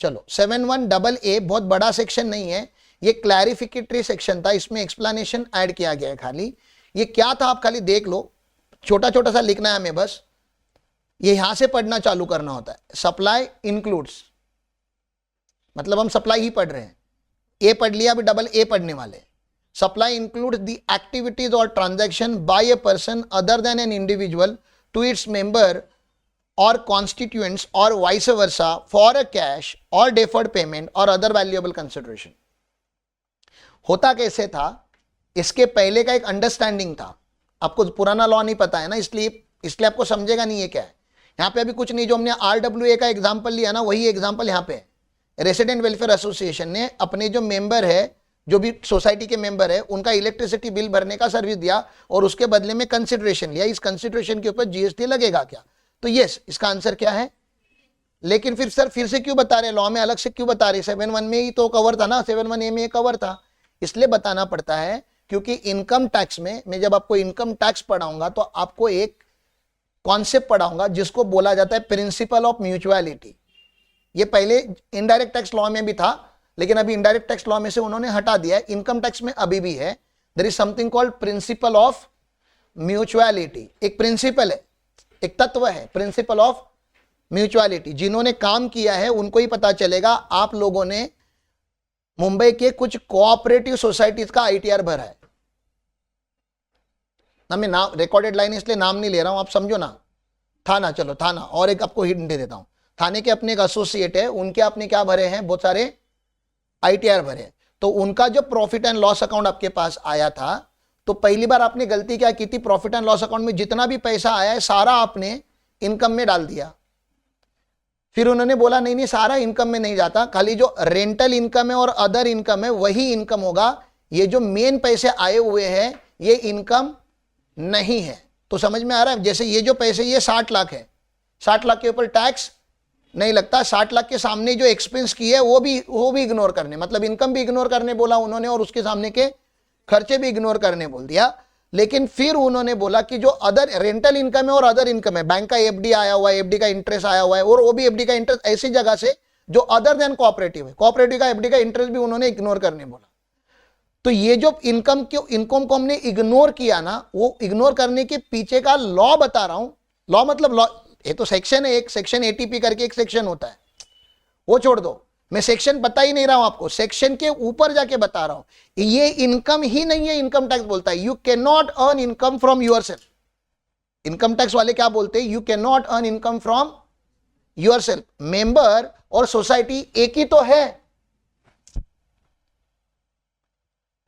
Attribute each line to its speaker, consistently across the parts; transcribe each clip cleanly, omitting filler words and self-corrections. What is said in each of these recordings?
Speaker 1: चलो 71AA बहुत बड़ा सेक्शन नहीं है, ये क्लैरिफिकेटरी सेक्शन था, इसमें एक्सप्लेनेशन ऐड किया गया है खाली। ये क्या था आप खाली देख लो, छोटा छोटा सा लिखना है हमें बस, ये यहां से पढ़ना चालू करना होता है। सप्लाई इंक्लूड्स, मतलब हम सप्लाई ही पढ़ रहे हैं, ए पढ़ लिया, अभी डबल ए पढ़ने वाले। सप्लाई इंक्लूड्स द एक्टिविटीज और transaction by a person other than an individual to its member or constituents or vice versa for a cash or deferred payment or other valuable consideration। होता कैसे था, इसके पहले का एक अंडरस्टैंडिंग था, आपको पुराना लॉ नहीं पता है ना, इसलिए आपको समझेगा नहीं ये क्या है। यहाँ पे अभी कुछ नहीं, जो हमने RWA का एग्जांपल लिया ना, वही एग्जांपल यहाँ पे है। रेसिडेंट वेलफेयर एसोसिएशन ने अपने जो मेंबर है, जो भी सोसाइटी के मेंबर है, उनका इलेक्ट्रिसिटी बिल भरने का सर्विस दिया और उसके बदले में कंसिडरेशन लिया, इस कंसिडरेशन के ऊपर जीएसटी लगेगा क्या? तो यस, इसका आंसर क्या है। लेकिन फिर सर फिर से क्यों बता रहे, लॉ में अलग से क्यों बता रहे? 7(1) में ही तो कवर था ना, 7(1) में कवर था, इसलिए बताना पड़ता है क्योंकि इनकम टैक्स में मैं जब आपको इनकम टैक्स पढ़ाऊंगा तो आपको एक कॉन्सेप्ट पढ़ाऊंगा जिसको बोला जाता है प्रिंसिपल ऑफ म्यूचुअलिटी। ये पहले इनडायरेक्ट टैक्स लॉ में भी था, लेकिन अभी इनडायरेक्ट टैक्स लॉ में से उन्होंने हटा दिया है, इनकम टैक्स में अभी भी है। There is something called principle of mutuality, एक प्रिंसिपल है, एक तत्व है, प्रिंसिपल ऑफ म्यूचुअलिटी। जिन्होंने काम किया है उनको ही पता चलेगा। आप लोगों ने मुंबई के कुछ कोऑपरेटिव सोसाइटीज का आईटीआर भरा है ना, मैं नाम रिकॉर्डेड लाइन इसलिए नाम नहीं ले रहा हूं, आप समझो ना। थाना, चलो थाना, और एक आपको हिंट दे देता हूं, थाने के अपने एक एसोसिएट है, उनके आपने क्या भरे हैं, बहुत सारे आईटीआर भरे। तो उनका जो प्रॉफिट एंड लॉस अकाउंट आपके पास आया था, तो पहली बार आपने गलती क्या की थी, प्रॉफिट एंड लॉस अकाउंट में जितना भी पैसा आया है सारा आपने इनकम में डाल दिया। फिर उन्होंने बोला नहीं नहीं, सारा इनकम में नहीं जाता, खाली जो रेंटल इनकम है और अदर इनकम है वही इनकम होगा, ये जो मेन पैसे आए हुए हैं ये इनकम नहीं है। तो समझ में आ रहा है, जैसे ये जो पैसे, ये 60 लाख है, 60 लाख के ऊपर टैक्स नहीं लगता, 60 लाख के सामने जो एक्सपेंस किए है वो भी इग्नोर करने, मतलब इनकम भी इग्नोर करने बोला उन्होंने और उसके सामने के खर्चे भी इग्नोर करने बोल दिया। लेकिन फिर उन्होंने बोला कि जो अदर रेंटल इनकम है और अदर इनकम है, बैंक का एफडी आया हुआ है, एफडी का इंटरेस्ट आया हुआ है, और वो भी एफडी का इंटरेस्ट ऐसी जगह से जो अदर देन कोऑपरेटिव है, कोऑपरेटिव का एफडी का इंटरेस्ट भी उन्होंने इग्नोर करने बोला। तो ये जो इनकम को हमने इग्नोर किया ना, वो इग्नोर करने के पीछे का लॉ बता रहा हूं। लॉ मतलब लॉ, ये तो सेक्शन है, एक सेक्शन एटीपी करके एक सेक्शन होता है, वो छोड़ दो, मैं सेक्शन बता ही नहीं रहा हूं आपको, सेक्शन के ऊपर जाके बता रहा हूं। ये इनकम ही नहीं है, इनकम टैक्स बोलता है you can not earn income from yourself. Income tax वाले क्या बोलते हैं, you can not earn income from yourself. Member और सोसाइटी एक ही तो है,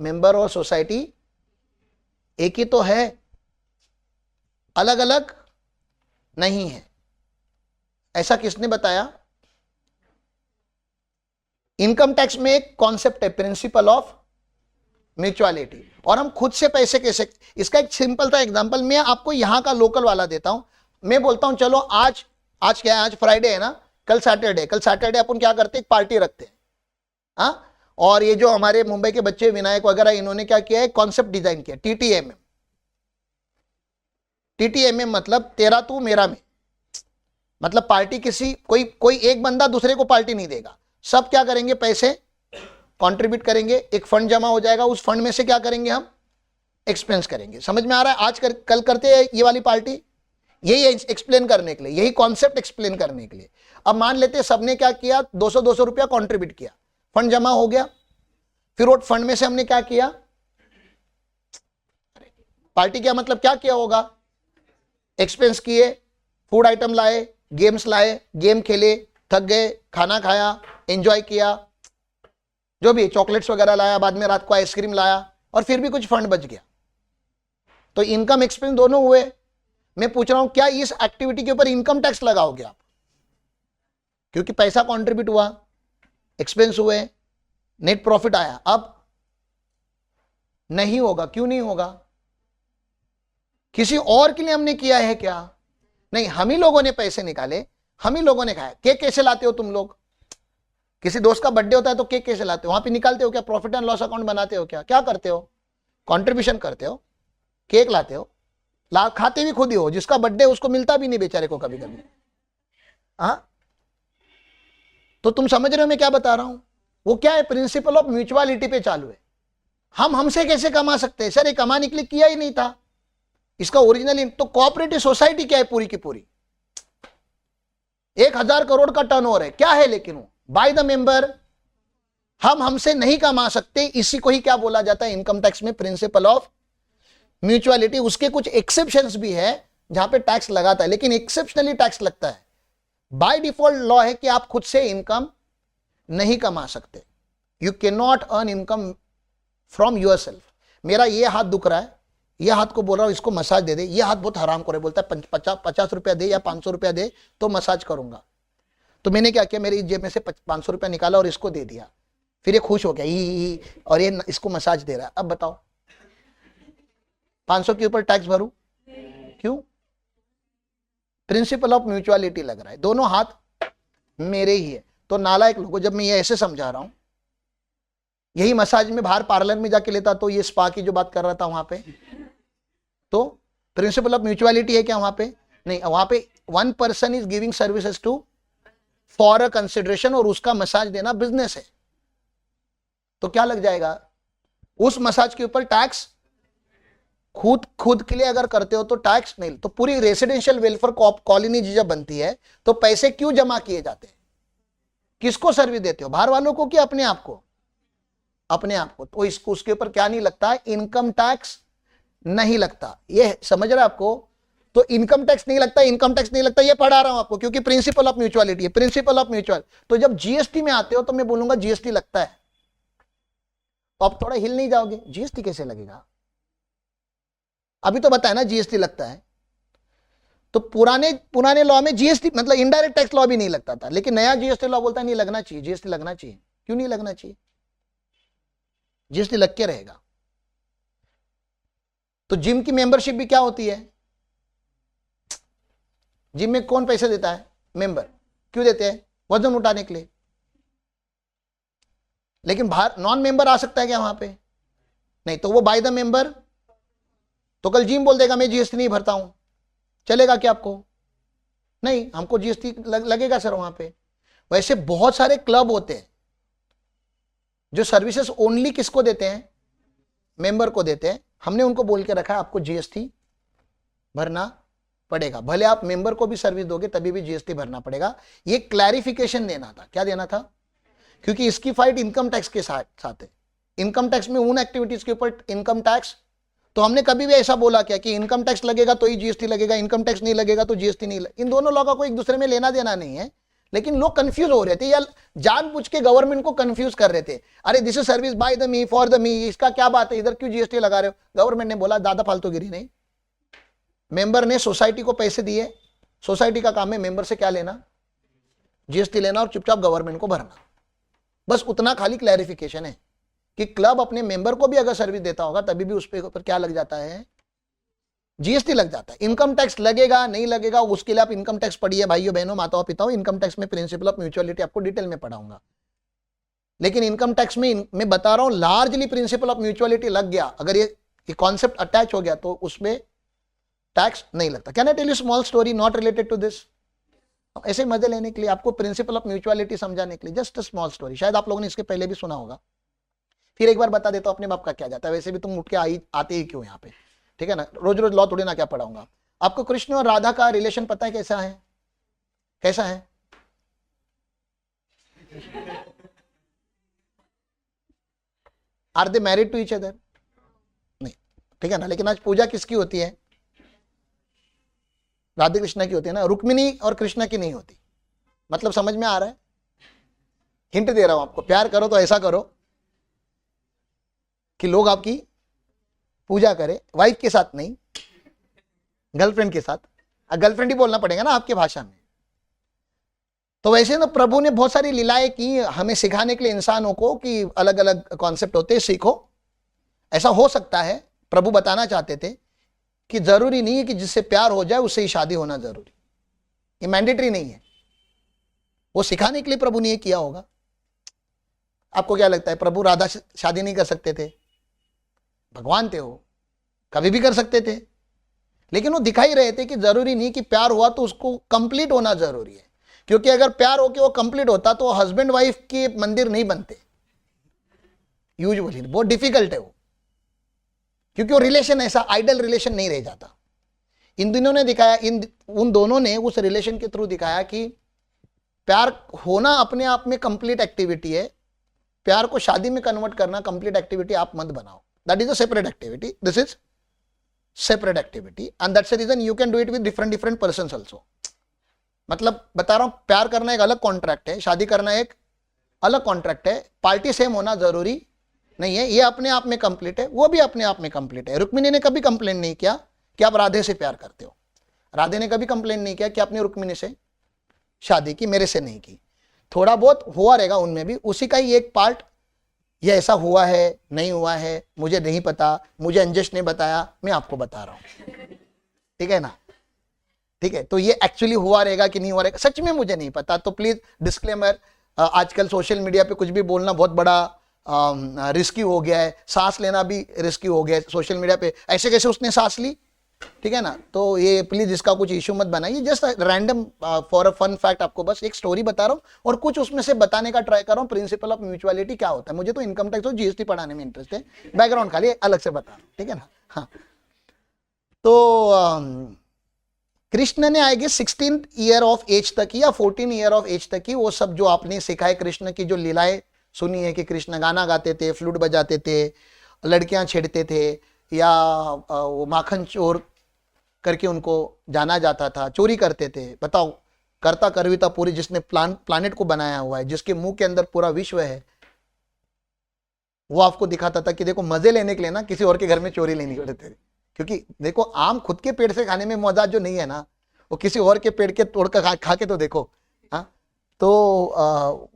Speaker 1: मेंबर और सोसाइटी एक ही तो है, अलग अलग नहीं है। ऐसा किसने बताया? इनकम टैक्स में एक कॉन्सेप्ट है प्रिंसिपल ऑफ म्यूचुअलिटी, और हम खुद से पैसे कैसे, इसका एक सिंपल सा एग्जांपल मैं आपको यहां का लोकल वाला देता हूं। मैं बोलता हूं चलो आज क्या है, आज फ्राइडे है ना, कल सैटरडे अपन क्या करते हैं, एक पार्टी रखते हैं। हाँ, और ये जो हमारे मुंबई के बच्चे विनायक वगैरह, इन्होंने क्या किया है, कॉन्सेप्ट डिजाइन किया, टीटीएमएम। टीटीएमएम मतलब तेरा तू मेरा मैं, मतलब पार्टी किसी कोई एक बंदा दूसरे को पार्टी नहीं देगा, सब क्या करेंगे, पैसे कंट्रीब्यूट करेंगे, एक फंड जमा हो जाएगा, उस फंड में से क्या करेंगे, हम एक्सपेंस करेंगे। समझ में आ रहा है? आज कल करते हैं ये वाली पार्टी, यही एक्सप्लेन करने के लिए, यही कॉन्सेप्ट एक्सप्लेन करने के लिए। अब मान लेते हैं सबने क्या किया, 200 रुपया कंट्रीब्यूट किया, फंड जमा हो गया, फिर वो फंड में से हमने क्या किया, पार्टी क्या मतलब क्या किया होगा, एक्सपेंस किए, फूड आइटम लाए, गेम्स लाए, गेम खेले, थक गए, खाना खाया, एंजॉय किया, जो भी चॉकलेट्स वगैरह लाया, बाद में रात को आइसक्रीम लाया, और फिर भी कुछ फंड बच गया। तो इनकम एक्सपेंस दोनों हुए। मैं पूछ रहा हूं क्या इस एक्टिविटी के ऊपर इनकम टैक्स लगाओगे आप? क्योंकि पैसा कंट्रीब्यूट हुआ, एक्सपेंस हुए, नेट प्रॉफिट आया। अब नहीं होगा। क्यों नहीं होगा? किसी और के लिए हमने किया है क्या? नहीं, हम ही लोगों ने पैसे निकाले, हम ही लोगों ने खाया। केक कैसे लाते हो तुम लोग? किसी दोस्त का बर्थडे होता है तो केक कैसे लाते हो? वहां पे निकालते हो क्या? प्रॉफिट एंड लॉस अकाउंट बनाते हो क्या? क्या करते हो? कंट्रीब्यूशन करते हो, केक लाते हो, खाते भी खुद ही हो। जिसका बर्थडे उसको मिलता भी नहीं बेचारे को कभी कभी। हाँ, तो तुम समझ रहे हो मैं क्या बता रहा हूं? वो क्या है, प्रिंसिपल ऑफ म्यूचुअलिटी पे चालू है। हम हमसे कैसे कमा सकते हैं? सर ये कमाने के लिए किया ही नहीं था, इसका ओरिजिनल। तो कोऑपरेटिव सोसाइटी क्या है पूरी की पूरी? 1000 करोड़ का टर्नओवर है, क्या है लेकिन वो बाय द मेंबर। हम हमसे नहीं कमा सकते, इसी को ही क्या बोला जाता है इनकम टैक्स में? Principal of mutuality. उसके कुछ एक्सेप्शंस भी है जहां पे टैक्स लगाता है, लेकिन एक्सेप्शनली टैक्स लगता है। बाय डिफॉल्ट लॉ है कि आप खुद से इनकम नहीं कमा सकते। You can not earn income from your self. मेरा ये हाथ दुख रहा है, ये हाथ को बोल रहा हूं इसको मसाज दे दे, ये हाथ बहुत हराम करे, बोलता है 50 रुपया दे या 500 रुपया दे तो मसाज करूंगा। तो मैंने क्या किया, मेरी जेब में से 500 रुपया निकाला और इसको दे दिया, फिर ये खुश हो गया ही और ये इसको मसाज दे रहा है। अब बताओ 500 के ऊपर टैक्स भरूं क्यों? प्रिंसिपल ऑफ म्यूचुअलिटी लग रहा है, दोनों हाथ मेरे ही है। तो नालायक लोगों, जब मैं ये ऐसे समझा रहा हूं, यही मसाज में बाहर पार्लर में जाके लेता तो ये स्पा की जो बात कर रहा था वहां पे, तो प्रिंसिपल ऑफ म्यूचुअलिटी है क्या वहां पे? नहीं, वहां पे one person is giving services to for a consideration और उसका मसाज देना बिजनेस है। तो क्या लग जाएगा उस मसाज के ऊपर टैक्स? खुद के लिए अगर करते हो तो टैक्स नहीं। तो पूरी रेसिडेंशियल वेलफेयर कॉलोनी जब बनती है तो पैसे क्यों जमा किए जाते हैं? किसको सर्विस देते हो, बाहर वालों को कि अपने आप को? अपने आप को। तो इसको उसके ऊपर क्या नहीं लगता है? इनकम टैक्स नहीं लगता। ये समझ रहे आपको? तो इनकम टैक्स नहीं लगता, इनकम टैक्स नहीं लगता, ये पढ़ा रहा हूं आपको क्योंकि प्रिंसिपल ऑफ म्यूचुअलिटी है। प्रिंसिपल ऑफ म्यूचुअल, तो जब जीएसटी में आते हो तो मैं बोलूंगा जीएसटी लगता है। तो आप थोड़ा हिल नहीं जाओगे, जीएसटी कैसे लगेगा? अभी तो बताया ना जीएसटी लगता है। तो पुराने लॉ में जीएसटी मतलब इनडायरेक्ट टैक्स लॉ भी नहीं लगता था, लेकिन नया जीएसटी लॉ बोलता है नहीं लगना चाहिए, जीएसटी लगना चाहिए। क्यों नहीं लगना चाहिए? जीएसटी लग के रहेगा। तो जिम की मेंबरशिप भी क्या होती है? जिम में कौन पैसे देता है? मेंबर। क्यों देते हैं? वजन उठाने के लिए। लेकिन बाहर नॉन मेंबर आ सकता है क्या वहां पे? नहीं, तो वो बाय द मेंबर। तो कल जिम बोल देगा मैं जीएसटी नहीं भरता हूं, चलेगा क्या आपको? नहीं, हमको जीएसटी लगेगा सर वहां पे। वैसे बहुत सारे क्लब होते हैं जो सर्विसेज ओनली किसको देते हैं? मेंबर को देते हैं। हमने उनको बोल के रखा है आपको जीएसटी भरना पड़ेगा, भले आप मेंबर को भी सर्विस दोगे तभी भी जीएसटी भरना पड़ेगा। ये क्लैरिफिकेशन देना था। क्या देना था? क्योंकि इसकी फाइट इनकम टैक्स के साथ है। इनकम टैक्स में उन एक्टिविटीज के ऊपर इनकम टैक्स, तो हमने कभी भी ऐसा बोला क्या कि इनकम टैक्स लगेगा तो ही जीएसटी लगेगा, इनकम टैक्स नहीं लगेगा तो जीएसटी नहीं लगेगा? इन दोनों लोगों को एक दूसरे में लेना देना नहीं है, लेकिन लोग कंफ्यूज हो रहे थे या जानबूझ के गवर्नमेंट को कंफ्यूज कर रहे थे। अरे this is service by the me for the me, इसका क्या बात है, इधर क्यों जीएसटी लगा रहे हो? गवर्नमेंट ने बोला ज्यादा फालतूगिरी नहीं। मेंबर ने सोसाइटी को पैसे दिए, सोसाइटी का काम है मेंबर से क्या लेना? जीएसटी लेना और चुपचाप गवर्नमेंट को भरना। बस उतना खाली क्लैरिफिकेशन है कि क्लब अपने मेंबर को भी अगर सर्विस देता होगा तभी भी उस पर क्या लग जाता है? जीएसटी लग जाता है। इनकम टैक्स लगेगा नहीं लगेगा उसके लिए आप इनकम टैक्स पढ़िए भाइयों बहनों माताओं पिताओं। इनकम टैक्स में प्रिंसिपल ऑफ म्यूचुअलिटी आपको डिटेल में पढ़ाऊंगा, लेकिन इनकम टैक्स में मैं बता रहा हूं लार्जली प्रिंसिपल ऑफ म्यूचुअलिटी लग गया, अगर ये कॉन्सेप्ट अटैच हो गया तो उसमें टैक्स नहीं लगता। Can I tell you small story not related to this? ऐसे मजे लेने के लिए, आपको प्रिंसिपल ऑफ म्यूचुअलिटी समझाने के लिए, जस्ट अ स्मॉल स्टोरी। शायद आप लोगों ने इसके पहले भी सुना होगा, फिर एक बार बता देता हूं अपने बाप का क्या जाता है। वैसे भी तुम उठ के आते ही क्यों यहाँ पे, ठीक है ना? रोज रोज लॉ थोड़ी ना क्या पढ़ाऊंगा आपको। कृष्ण और राधा का रिलेशन पता है कैसा है? कैसा है? Are they married to each other? नहीं, ठीक है ना? लेकिन आज पूजा किसकी होती है? राधे कृष्ण की होती है ना, रुक्मिणी और कृष्ण की नहीं होती। मतलब समझ में आ रहा है? हिंट दे रहा हूं आपको, प्यार करो तो ऐसा करो कि लोग आपकी पूजा करें, वाइफ के साथ नहीं, गर्लफ्रेंड के साथ। गर्लफ्रेंड ही बोलना पड़ेगा ना आपके भाषा में। तो वैसे ना प्रभु ने बहुत सारी लीलाएं की हमें सिखाने के लिए इंसानों को कि अलग अलग कॉन्सेप्ट होते हैं, सीखो। ऐसा हो सकता है प्रभु बताना चाहते थे कि जरूरी नहीं है कि जिससे प्यार हो जाए उससे ही शादी होना जरूरी, ये मैंडेटरी नहीं है। वो सिखाने के लिए प्रभु ने ये किया होगा। आपको क्या लगता है प्रभु राधा शादी नहीं कर सकते थे? भगवान थे, वो कभी भी कर सकते थे, लेकिन वो दिखाई रहे थे कि जरूरी नहीं कि प्यार हुआ तो उसको कंप्लीट होना जरूरी है। क्योंकि अगर प्यार होके वो कंप्लीट होता तो हस्बैंड वाइफ के मंदिर नहीं बनते यूजुअली, बहुत डिफिकल्ट है वो, क्योंकि वो रिलेशन ऐसा आइडल रिलेशन नहीं रह जाता। इन दिनों ने दिखाया, उन दोनों ने उस रिलेशन के थ्रू दिखाया कि प्यार होना अपने आप में कंप्लीट एक्टिविटी है, प्यार को शादी में कन्वर्ट करना कंप्लीट एक्टिविटी आप मत बनाओ, that is a separate activity, this is separate activity and that's the reason you can do it with different persons also. मतलब बता रहा हूं, प्यार करना एक अलग कॉन्ट्रैक्ट है, शादी करना एक अलग कॉन्ट्रैक्ट है, पार्टी सेम होना जरूरी नहीं है, ये अपने आप में कंप्लीट है, वो भी अपने आप में कंप्लीट है। रुक्मिणी ने कभी कंप्लेन नहीं किया कि आप राधे से प्यार करते हो, राधे ने कभी कंप्लेन नहीं किया कि आपने रुक्मिणी से शादी की, मेरे से नहीं की। थोड़ा बहुत हुआ रहेगा उनमें भी, उसी का ही एक पार्ट, ये ऐसा हुआ है नहीं हुआ है मुझे नहीं पता, मुझे अंजश ने बताया, मैं आपको बता रहा हूं, ठीक है ना, ठीक है। तो ये एक्चुअली हुआ रहेगा कि नहीं हुआ रहेगा, सच में मुझे नहीं पता। तो प्लीज डिस्क्लेमर, आजकल सोशल मीडिया पे कुछ भी बोलना बहुत बड़ा रिस्की हो गया है, सांस लेना भी रिस्की हो गया है सोशल मीडिया पे, ऐसे कैसे उसने सांस ली, ठीक है ना। तो ये प्लीज इसका कुछ इश्यू मत बनाइए, just random for a fun fact, आपको बस एक स्टोरी बता रहा हूँ और कुछ उसमें से बताने का ट्राई कर रहा हूँ। प्रिंसिपल ऑफ म्यूचुअलिटी क्या होता है, मुझे तो इनकम टैक्स और जीएसटी पढ़ाने में इंटरेस्ट है, बैकग्राउंड खाली अलग से बता रहा हूँ, ठीक है ना। हाँ, तो कृष्ण ने आएगी 16th ईयर ऑफ एज तक या 14 ईयर ऑफ एज तक की वो सब जो आपने सिखाए, कृष्ण की जो लीलाएं सुनी है कि कृष्ण गाना गाते थे, फ्लूट बजाते थे, लड़कियां छेड़ते थे, या वो माखन चोर करके उनको जाना जाता था, चोरी करते थे। बताओ, करता करविता पूरी जिसने प्लानेट को बनाया हुआ है, जिसके मुंह के अंदर पूरा विश्व है, वो आपको दिखाता था कि देखो मजे लेने के लिए ना किसी और के घर में चोरी लेनी पड़ती थी, क्योंकि देखो आम खुद के पेड़ से खाने में मजा जो नहीं है ना, वो किसी और के पेड़ के तोड़कर खा के तो देखो। हाँ, तो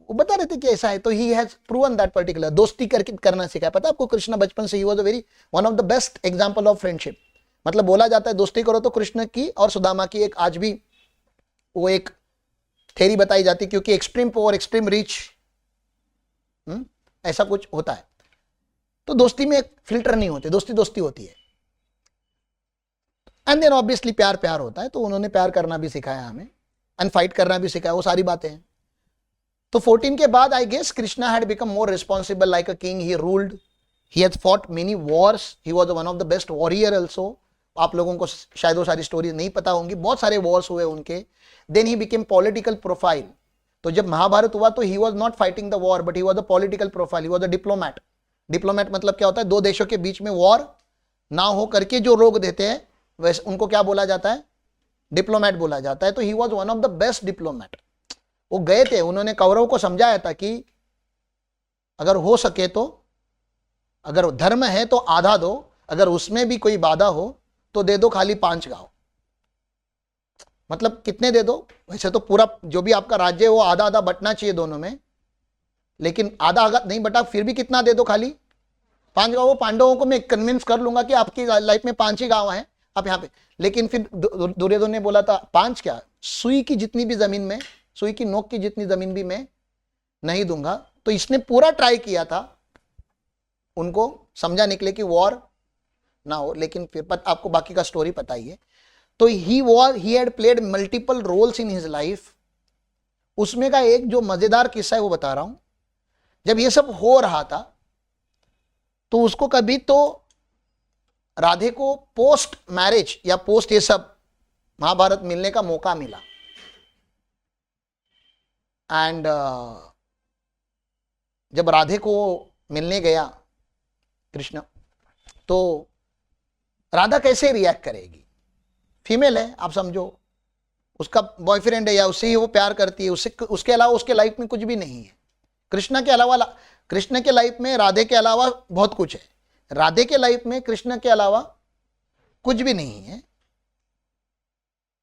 Speaker 1: वो बता रहे थे कि ऐसा है। तो he has proven that particular, दोस्ती करके करना सिखाया। पता आपको कृष्ण बचपन से ही was a very one of the best example of friendship. मतलब बोला जाता है दोस्ती करो तो कृष्ण की और सुदामा की एक आज भी वो एक थ्योरी बताई जाती, क्योंकि एक्सट्रीम पावर एक्सट्रीम रीच ऐसा कुछ होता है। तो दोस्ती में फिल्टर नहीं होते, दोस्ती दोस्ती होती है। एंड देन ऑब्वियसली प्यार प्यार होता है, तो उन्होंने प्यार करना भी सिखाया हमें एंड फाइट करना भी सिखाया, वो सारी बातें हैं। तो 14 के बाद I guess Krishna had become more responsible like a king, he ruled, he had fought many wars, he was one of the best warrior also. आप लोगों को शायद वो सारी स्टोरी नहीं पता होंगी, बहुत सारे वॉर्स हुए उनके। Then he became political profile. तो जब महाभारत हुआ तो he was not fighting the war but he was a political profile, he was a diplomat. Diplomat मतलब क्या होता है, दो देशों के बीच में वॉर ना हो करके जो रोक देते हैं वैसे उनको क्या बोला जाता है, डिप्लोमैट बोला जाता है। तो he was one of the best diplomat. वो गए थे, उन्होंने कौरव को समझाया था कि अगर हो सके तो, अगर धर्म है तो आधा दो, अगर उसमें भी कोई बाधा हो तो दे दो खाली 5 गांव। मतलब कितने दे दो, वैसे तो पूरा जो भी आपका राज्य है वो आधा आधा बटना चाहिए दोनों में, लेकिन आधा आधा नहीं बटा, फिर भी कितना दे दो, खाली 5 गांव। वो पांडवों को मैं कन्विंस कर लूंगा कि आपकी लाइफ में 5 ही गांव हैं आप यहाँ पे। लेकिन फिर दुर्योधन ने बोला था 5 क्या, सुई की जितनी भी जमीन में, सुई की नोक की जितनी जमीन भी मैं नहीं दूंगा। तो इसने पूरा ट्राई किया था उनको समझा निकले कि वॉर ना हो, लेकिन फिर आपको बाकी का स्टोरी पता ही है। तो he had played multiple roles in his life. उसमें का एक जो मजेदार किस्सा है वो बता रहा हूं। जब ये सब हो रहा था तो उसको कभी तो राधे को पोस्ट मैरिज या पोस्ट ये सब महाभारत मिलने का मौका मिला। एंड जब राधे को मिलने गया कृष्ण, तो राधा कैसे रिएक्ट करेगी, फीमेल है आप समझो, उसका बॉयफ्रेंड है या उससे ही वो प्यार करती है, उसके अलावा उसके लाइफ में कुछ भी नहीं है। कृष्ण के लाइफ में राधे के अलावा बहुत कुछ है, राधे के लाइफ में कृष्ण के अलावा कुछ भी नहीं है।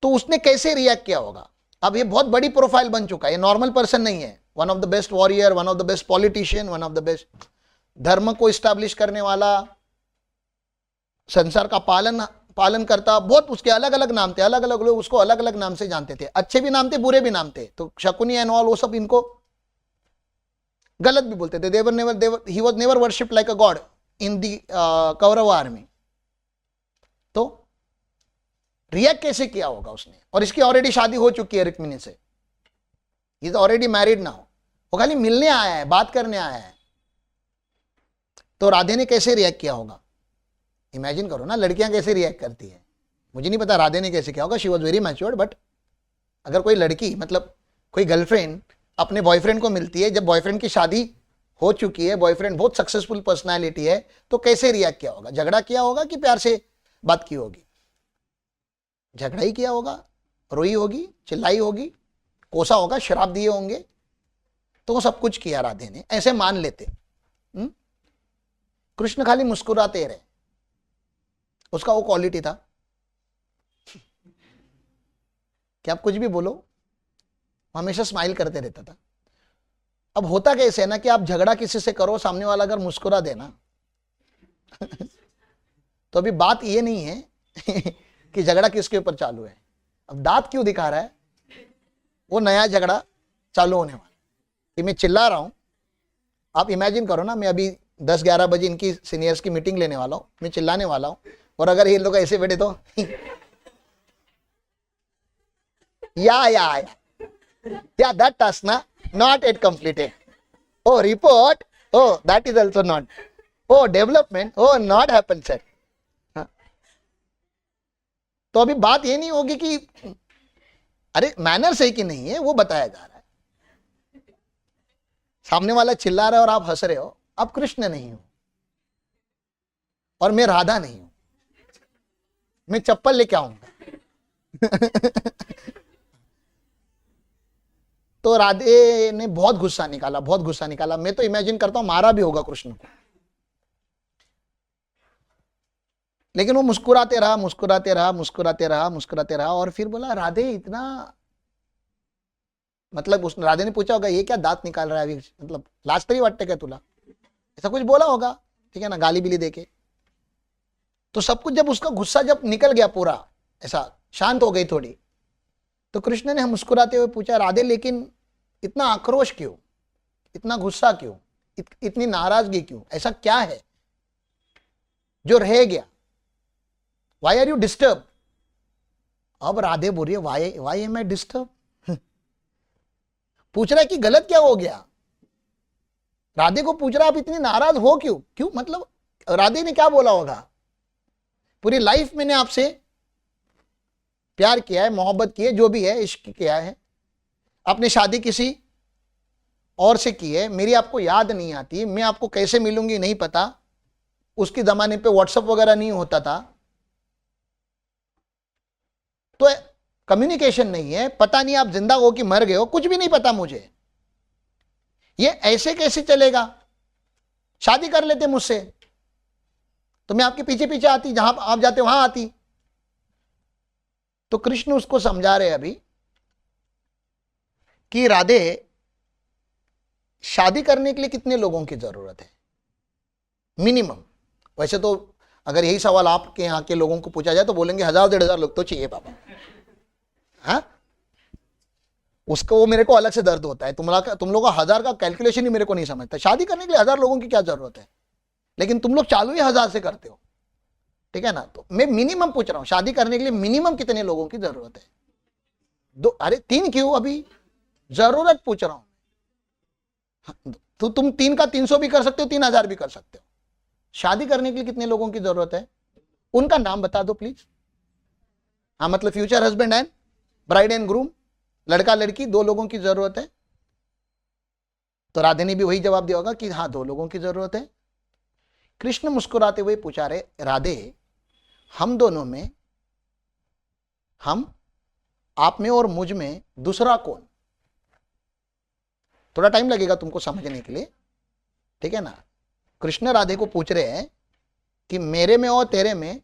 Speaker 1: तो उसने कैसे रिएक्ट किया होगा। अब ये बहुत बड़ी प्रोफाइल बन चुका है, ये नॉर्मल पर्सन नहीं है, one of the best warrior, one of the best politician, one of the best धर्म को इस्टेब्लिश करने वाला, संसार का पालन करता। बहुत उसके अलग अलग नाम थे, अलग अलग लोग उसको अलग अलग नाम से जानते थे, अच्छे भी नाम थे बुरे भी नाम थे। तो शकुनी एंड ऑल वो सब इनको गलत भी बोलते थे। He was never worshipped like a god in the Kaurav army. तो रिएक्ट कैसे किया होगा उसने, और इसकी ऑलरेडी शादी हो चुकी है रुक्मिणी से। इज ऑलरेडी मैरिड नाउ, वो खाली मिलने आया है, बात करने आया है। तो राधे ने कैसे रिएक्ट किया होगा? इमेजिन करो ना, लड़कियां कैसे रिएक्ट करती है। मुझे नहीं पता राधे ने कैसे किया होगा, she was very matured. But अगर कोई लड़की, मतलब कोई गर्लफ्रेंड अपने बॉयफ्रेंड को मिलती है, जब बॉयफ्रेंड की शादी हो चुकी है, बॉयफ्रेंड बहुत सक्सेसफुल पर्सनालिटी है, तो कैसे रिएक्ट किया होगा? झगड़ा किया होगा कि प्यार से बात की होगी? झगड़ा ही किया होगा, रोई होगी, चिल्लाई होगी, कोसा होगा, शराब दिए होंगे। तो वो सब कुछ किया राधे ने, ऐसे मान लेते। कृष्ण खाली मुस्कुराते रहे, उसका वो क्वालिटी था कि आप कुछ भी बोलो हमेशा स्माइल करते रहता था। अब होता कैसे है ना कि आप झगड़ा किसी से करो, सामने वाला अगर मुस्कुरा देना तो अभी बात ये नहीं है कि झगड़ा किसके ऊपर चालू है, अब दांत क्यों दिखा रहा है, वो नया झगड़ा चालू होने वाला कि मैं चिल्ला रहा हूं। आप इमेजिन करो ना, मैं अभी 10-11 बजे इनकी सीनियर्स की मीटिंग लेने वाला हूं, मैं चिल्लाने वाला हूं, और अगर ये लोग ऐसे बैठे तो या that task na not yet completed, oh report, oh that is also not, oh development, oh not happened sir। तो अभी बात ये नहीं होगी कि अरे मैनर सही कि नहीं है, वो बताया जा रहा है। सामने वाला चिल्ला रहा है और आप हंस रहे हो, आप कृष्ण नहीं हो और मैं राधा नहीं हूं, मैं चप्पल लेके आऊंगा तो राधे ने बहुत गुस्सा निकाला, बहुत गुस्सा निकाला। मैं तो इमेजिन करता हूं मारा भी होगा कृष्ण को, लेकिन वो मुस्कुराते रहा, मुस्कुराते रहा, मुस्कुराते रहा, मुस्कुराते रहा। और फिर बोला राधे इतना, मतलब उस राधे ने पूछा होगा ये क्या दांत निकाल रहा है अभी, मतलब लाज तरी वाटते क्या तुला, ऐसा कुछ बोला होगा, ठीक है ना, गाली बिली देके। तो सब कुछ जब उसका गुस्सा जब निकल गया पूरा, ऐसा शांत हो गई थोड़ी, तो कृष्ण ने मुस्कुराते हुए पूछा राधे लेकिन इतना आक्रोश क्यों, इतना गुस्सा क्यों, इतनी नाराजगी क्यों, ऐसा क्या है जो रह गया, वाई आर यू डिस्टर्ब? अब राधे बोल रही है वाई एम आई डिस्टर्ब, पूछ रहा है कि गलत क्या हो गया। राधे को पूछ रहा है आप इतनी नाराज हो क्यों, क्यों मतलब राधे ने क्या बोला होगा, पूरी लाइफ मैंने आपसे प्यार किया है, मोहब्बत की है, जो भी है इश्क किया है, आपने शादी किसी और से की है, मेरी आपको याद नहीं आती, मैं आपको कैसे मिलूंगी नहीं पता, उसके जमाने पे व्हाट्सएप वगैरह नहीं होता था, तो कम्युनिकेशन नहीं है, पता नहीं आप जिंदा हो कि मर गए हो, कुछ भी नहीं पता मुझे, ये ऐसे कैसे चलेगा, शादी कर लेते मुझसे तो मैं आपके पीछे पीछे आती, जहां आप जाते वहां आती। तो कृष्ण उसको समझा रहे अभी कि राधे शादी करने के लिए कितने लोगों की जरूरत है मिनिमम। वैसे तो अगर यही सवाल आपके यहाँ के लोगों को पूछा जाए तो बोलेंगे 1000-1500 लोग तो चाहिए बाबा। हाँ, उसको वो मेरे को अलग से दर्द होता है, तुम लोग का 1000 का कैलकुलेशन ही मेरे को नहीं समझता। शादी करने के लिए 1000 लोगों की क्या जरूरत है, लेकिन तुम लोग चालू ही 1000 से करते हो, ठीक है ना। तो मैं मिनिमम पूछ रहा हूं, शादी करने के लिए मिनिमम कितने लोगों की जरूरत है? 2, अरे 3 क्यों, अभी जरूरत पूछ रहा हूं। तो तुम 3 का 300 भी कर सकते हो, 3000 भी कर सकते हो। शादी करने के लिए कितने लोगों की जरूरत है, उनका नाम बता दो प्लीज। हाँ, मतलब future husband and bride and groom, लड़का लड़की 2 लोगों की जरूरत है। तो राधे ने भी वही जवाब दिया होगा कि हाँ 2 लोगों की जरूरत है। कृष्ण मुस्कुराते हुए पूछा रहे राधे हम दोनों में, हम आप में और मुझ में दूसरा कौन? थोड़ा टाइम लगेगा तुमको समझने के लिए, ठीक है ना। कृष्ण राधे को पूछ रहे हैं कि मेरे में और तेरे में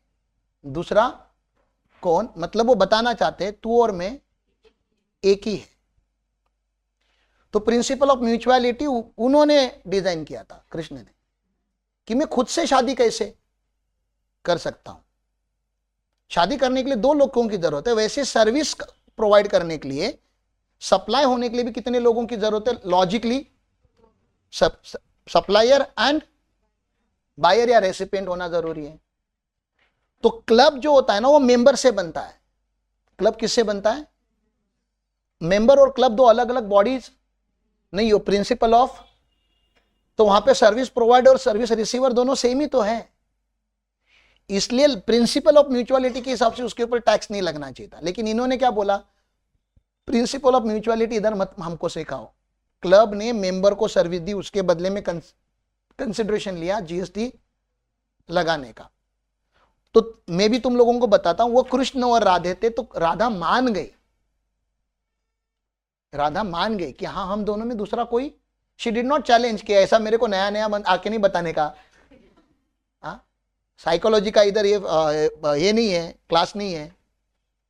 Speaker 1: दूसरा कौन, मतलब वो बताना चाहते हैं तू और मैं एक ही है। तो प्रिंसिपल ऑफ म्यूचुअलिटी उन्होंने डिजाइन किया था कृष्ण ने, कि मैं खुद से शादी कैसे कर सकता हूं। शादी करने के लिए 2 लोगों की जरूरत है, वैसे सर्विस प्रोवाइड करने के लिए, सप्लाई होने के लिए भी कितने लोगों की जरूरत है? लॉजिकली सप्लायर एंड बायर या रेसिपिएंट होना जरूरी है। तो क्लब जो होता है ना वो मेंबर से बनता है। क्लब किससे बनता है? मेंबर और क्लब दो अलग अलग बॉडीज नहीं हो, प्रिंसिपल ऑफ, तो वहां पे सर्विस प्रोवाइडर और सर्विस रिसीवर दोनों सेम ही तो है, इसलिए प्रिंसिपल ऑफ म्यूचुअलिटी के हिसाब से उसके ऊपर टैक्स नहीं लगना चाहिए था। लेकिन इन्होंने क्या बोला, प्रिंसिपल ऑफ म्यूचुअलिटी इधर मत हमको सिखाओ, क्लब ने मेंबर को सर्विस दी, उसके बदले में कंसिडरेशन लिया जीएसटी लगाने का। तो मैं भी तुम लोगों को बताता हूं, वो कृष्ण और राधे थे, तो राधा मान गई, राधा मान गई कि हाँ हम दोनों में दूसरा कोई, शी डिड नॉट चैलेंज कि ऐसा मेरे को नया नया आके नहीं बताने का। साइकोलॉजी का इधर ये नहीं है, क्लास नहीं है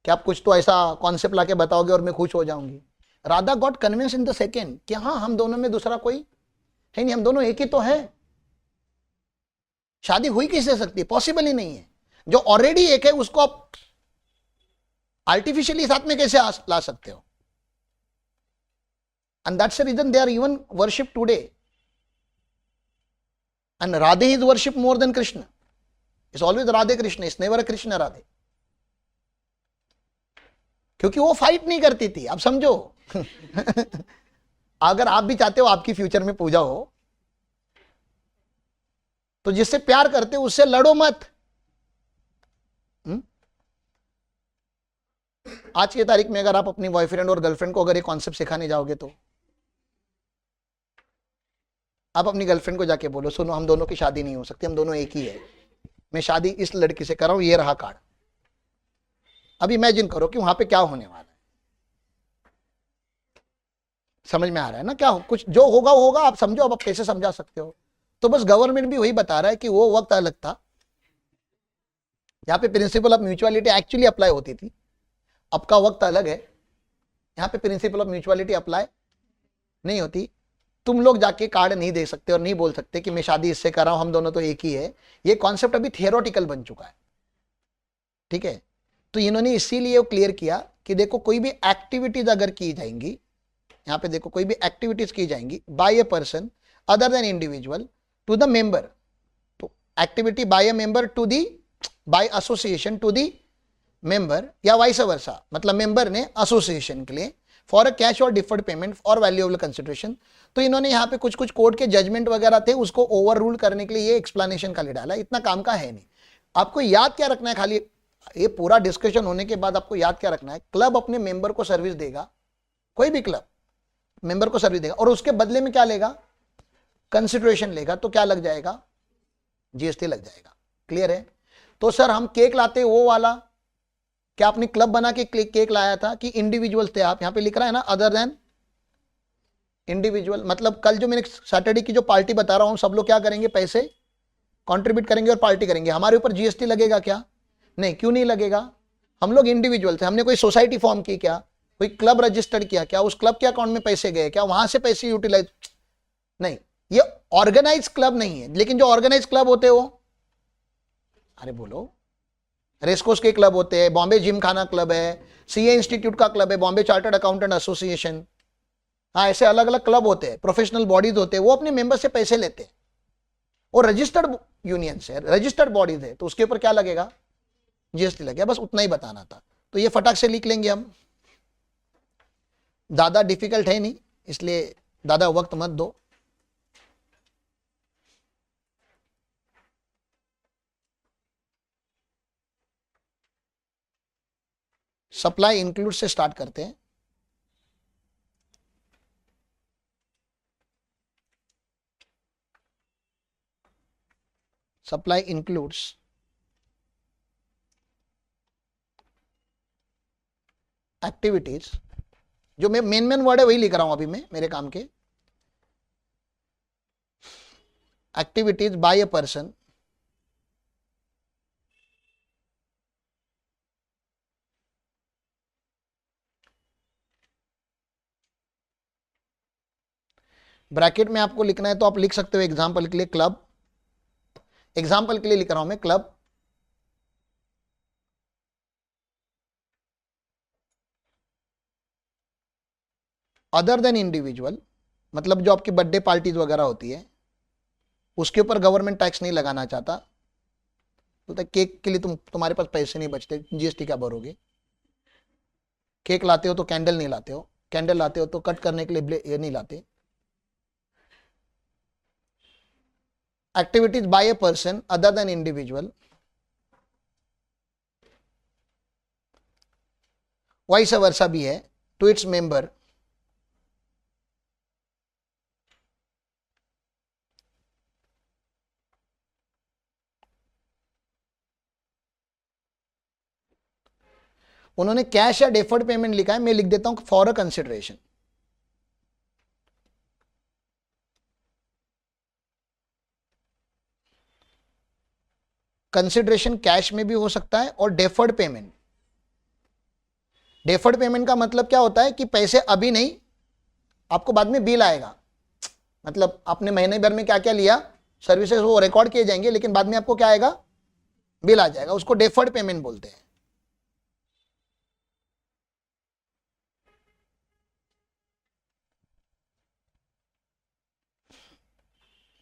Speaker 1: कि आप कुछ तो ऐसा कॉन्सेप्ट लाके बताओगे और मैं खुश हो जाऊंगी। Radha got convince in the second कि हाँ हम दोनों में दूसरा कोई है नहीं, हम दोनों एक ही तो है। शादी हुई किससे सकती है, पॉसिबल ही नहीं है। जो ऑलरेडी एक है उसको आप आर्टिफिशियली साथ में कैसे ला सकते हो? And that's the reason they are even worship today, and Radhe is worship more than Krishna, it's always Radhe Krishna, it's never Krishna Radhe, क्योंकि वो फाइट नहीं करती थी। आप समझो अगर आप भी चाहते हो आपकी फ्यूचर में पूजा हो, तो जिससे प्यार करते हो उससे लड़ो मत। आज की तारीख में अगर आप अपनी बॉयफ्रेंड और गर्लफ्रेंड को अगर ये कॉन्सेप्ट सिखाने जाओगे, तो आप अपनी गर्लफ्रेंड को जाके बोलो, सुनो हम दोनों की शादी नहीं हो सकती, हम दोनों एक ही है, मैं शादी इस लड़की से कर रहा हूं, ये रहा कार्ड। अब इमेजिन करो कि वहां पे क्या होने वाला है। समझ में आ रहा है ना? क्या कुछ जो होगा वो होगा, आप समझो। अब आप कैसे समझा सकते हो? तो बस गवर्नमेंट भी वही बता रहा है कि वो वक्त अलग था, यहाँ पे principal of mutuality actually apply होती थी, अब का वक्त अलग है, यहाँ पे प्रिंसिपल ऑफ म्यूचुअलिटी अप्लाई नहीं होती। तुम लोग जाके कार्ड नहीं दे सकते और नहीं बोल सकते कि मैं शादी इससे कर रहा हूं, हम दोनों तो एक ही है। ये कॉन्सेप्ट अभी थियोरेटिकल बन चुका है, ठीक है? तो इन्होंने इसीलिए क्लियर किया कि देखो कोई भी एक्टिविटीज अगर की जाएंगी, यहाँ पे देखो कोई भी एक्टिविटीज की जाएंगी by a person other than individual to the member, तो activity by a member to the, by association to the member, या वाइस वर्सा, मतलब मेंबर ने एसोसिएशन के लिए फॉर अ कैश और डिफर्ड पेमेंट और वैल्यूएबल कंसिडरेशन। तो इन्होंने यहाँ पे कुछ कुछ कोर्ट के जजमेंट वगैरह थे, उसको ओवर रूल करने के लिए ये एक्सप्लेनेशन खाली डाला। इतना काम का है नहीं। आपको याद क्या रखना है, खाली ये पूरा डिस्कशन होने के बाद आपको याद क्या रखना है, क्लब अपने मेंबर को सर्विस देगा, कोई भी क्लब मेंबर को सर्विस देगा, और उसके बदले में क्या लेगा, कंसिडरेशन लेगा। तो क्या लग जाएगा, जीएसटी लग जाएगा। क्लियर है? तो सर हम केक लाते वो वाला, क्या आपने क्लब बना के केक लाया था कि इंडिविजुअल थे आप? यहाँ पे लिख रहा है ना अदर देन इंडिविजुअल, मतलब कल जो मैंने सैटरडे की जो पार्टी बता रहा हूं, सब लोग क्या करेंगे, पैसे कंट्रीब्यूट करेंगे और पार्टी करेंगे, हमारे ऊपर जीएसटी लगेगा क्या? नहीं। क्यों नहीं लगेगा? हम लोग इंडिविजुअल थे, हमने कोई सोसाइटी फॉर्म की क्या, कोई क्लब रजिस्टर्ड किया क्या, उस क्लब के अकाउंट में पैसे गए क्या, वहां से पैसे यूटिलाइज नहीं। ये ऑर्गेनाइज क्लब नहीं है। लेकिन जो ऑर्गेनाइज क्लब होते हो, अरे बोलो, रेसकोर्स के क्लब होते हैं, बॉम्बे जिम खाना क्लब है, सीए इंस्टीट्यूट का क्लब है, बॉम्बे चार्टर्ड अकाउंटेंट एसोसिएशन, हाँ ऐसे अलग अलग क्लब होते हैं, प्रोफेशनल बॉडीज होते हैं, वो अपने मेंबर से पैसे लेते हैं, और रजिस्टर्ड यूनियन से, रजिस्टर्ड बॉडीज है, तो उसके ऊपर क्या लगेगा, जीएसटी लगेगा। बस उतना ही बताना था। तो ये फटाक से लिख लेंगे हम, ज्यादा डिफिकल्ट है नहीं, इसलिए ज्यादा वक्त मत दो। सप्लाई इंक्लूड से स्टार्ट करते हैं। सप्लाई इंक्लूड्स एक्टिविटीज, जो मैं मेन वर्ड है वही लिख रहा हूं अभी मैं मेरे काम के, activities by a person bracket में आपको लिखना है तो आप लिख सकते हो एग्जाम्पल के लिए क्लब, एग्जाम्पल के लिए लिख रहा हूं मैं क्लब, अदर देन इंडिविजुअल, मतलब जो आपकी बर्थडे पार्टीज वगैरह होती है उसके ऊपर गवर्नमेंट टैक्स नहीं लगाना चाहता, बोलता तो केक के लिए तुम्हारे पास पैसे नहीं बचते, जीएसटी क्या भरोगे, केक लाते हो तो कैंडल नहीं लाते हो, कैंडल लाते हो तो कट करने के लिए ये नहीं लाते। Activities by a person other than individual, vice versa भी है, टू इट्स मेंबर, उन्होंने कैश या डेफर्ड पेमेंट लिखा है, मैं लिख देता हूं for a consideration. Consideration cash में भी हो सकता है और डेफर्ड पेमेंट। डेफर्ड पेमेंट का मतलब क्या होता है कि पैसे अभी नहीं, आपको बाद में बिल आएगा। मतलब आपने महीने भर में क्या क्या लिया सर्विसेज, वो रिकॉर्ड किए जाएंगे, लेकिन बाद में आपको क्या आएगा, बिल आ जाएगा, उसको डेफर्ड पेमेंट बोलते हैं।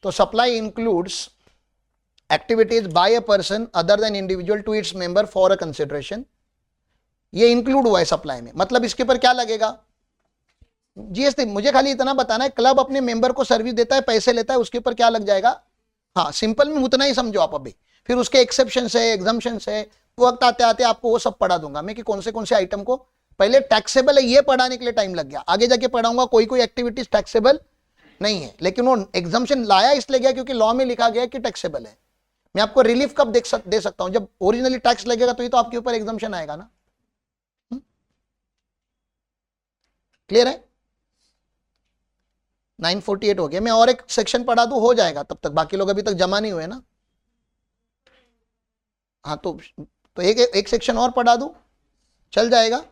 Speaker 1: तो supply includes activities by a person other than individual to its member for a consideration, ये इंक्लूड हुआ है सप्लाई में। मतलब इसके ऊपर क्या लगेगा, जीएसटी। मुझे खाली इतना बताना है, क्लब अपने मेंबर को सर्विस देता है, पैसे लेता है, उसके ऊपर क्या लग जाएगा। हाँ, सिंपल में उतना ही समझो आप अभी, फिर उसके एक्सेप्शन है, एग्जम्पशन है, वक्त आते आते आपको वो सब पढ़ा दूंगा मैं कि कौन से आइटम को पहले टैक्सेबल है, ये पढ़ाने के लिए टाइम लग गया। आगे जाके पढ़ाऊंगा कोई एक्टिविटीज टैक्सेबल नहीं है, लेकिन वो एग्जम्पशन लाया इसलिए गया क्योंकि लॉ में लिखा गया कि टैक्सेबल है। मैं आपको रिलीफ कब दे सकता हूं, जब ओरिजिनली टैक्स लगेगा तो ही तो आपके ऊपर एग्जम्पशन आएगा ना। क्लियर है। 948 हो गया, मैं और एक सेक्शन पढ़ा दूं, हो जाएगा तब तक, बाकी लोग अभी तक जमा नहीं हुए ना। हाँ तो एक सेक्शन और पढ़ा दूं, चल जाएगा।